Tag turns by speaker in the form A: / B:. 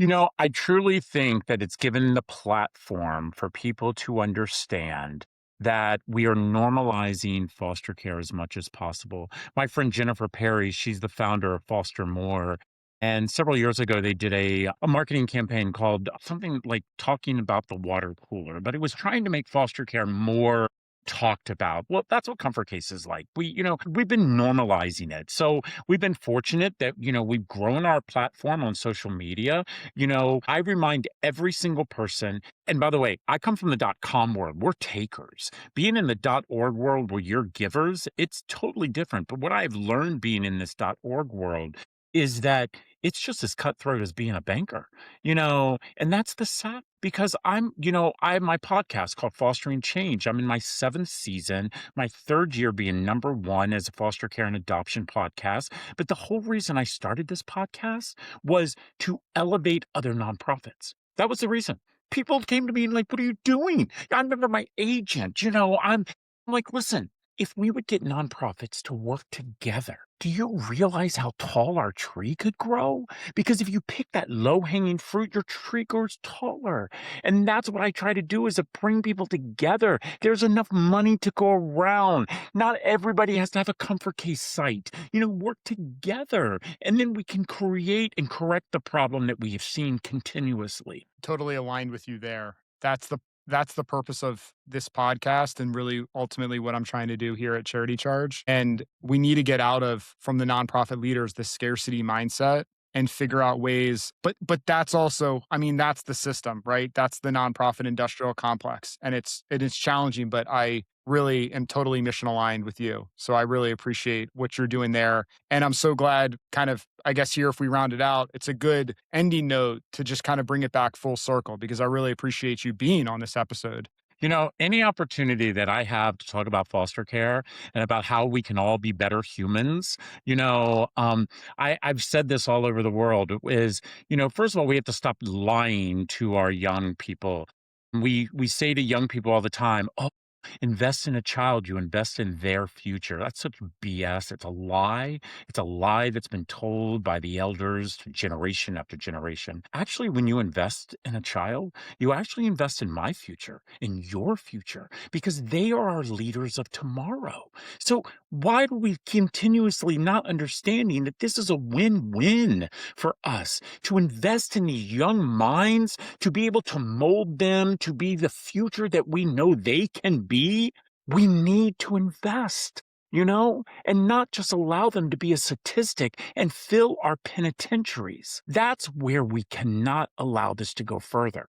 A: I truly think that it's given the platform for people to understand that we are normalizing foster care as much as possible. My friend Jennifer Perry, she's the founder of Foster More. And several years ago, they did a marketing campaign called something like Talking About the Water Cooler, but it was trying to make foster care more talked about. Well, that's what Comfort Case is like. We've been normalizing it. So we've been fortunate that, we've grown our platform on social media. I remind every single person, and by the way, I come from the .com world. We're takers. Being in the .org world where you're givers, it's totally different. But what I've learned being in this .org world is that it's just as cutthroat as being a banker, and that's the sad because I have my podcast called Fostering Change. I'm in my seventh season, my third year being number one as a foster care and adoption podcast. But the whole reason I started this podcast was to elevate other nonprofits. That was the reason. People came to me and like, what are you doing? I remember my agent, I'm like, listen, if we would get nonprofits to work together, do you realize how tall our tree could grow? Because if you pick that low hanging fruit, your tree grows taller. And that's what I try to do is to bring people together. There's enough money to go around. Not everybody has to have a Comfort Case site. Work together. And then we can create and correct the problem that we have seen continuously.
B: Totally aligned with you there. That's the purpose of this podcast and really ultimately what I'm trying to do here at Charity Charge. And we need to get out of from the nonprofit leaders the scarcity mindset and figure out ways but that's also, I mean, that's the system, right? That's the nonprofit industrial complex. And it is challenging, but I really am totally mission aligned with you. So I really appreciate what you're doing there. And I'm so glad, kind of, I guess here, if we round it out, it's a good ending note to just kind of bring it back full circle because I really appreciate you being on this episode.
A: Any opportunity that I have to talk about foster care and about how we can all be better humans, I've said this all over the world is, first of all, we have to stop lying to our young people. We say to young people all the time, oh, invest in a child, you invest in their future. That's such BS. It's a lie. It's a lie that's been told by the elders generation after generation. Actually, when you invest in a child, you actually invest in my future, in your future, because they are our leaders of tomorrow. So why do we continuously not understanding that this is a win-win for us to invest in these young minds, to be able to mold them to be the future that we know they can be? We need to invest. And not just allow them to be a statistic and fill our penitentiaries. That's where we cannot allow this to go further.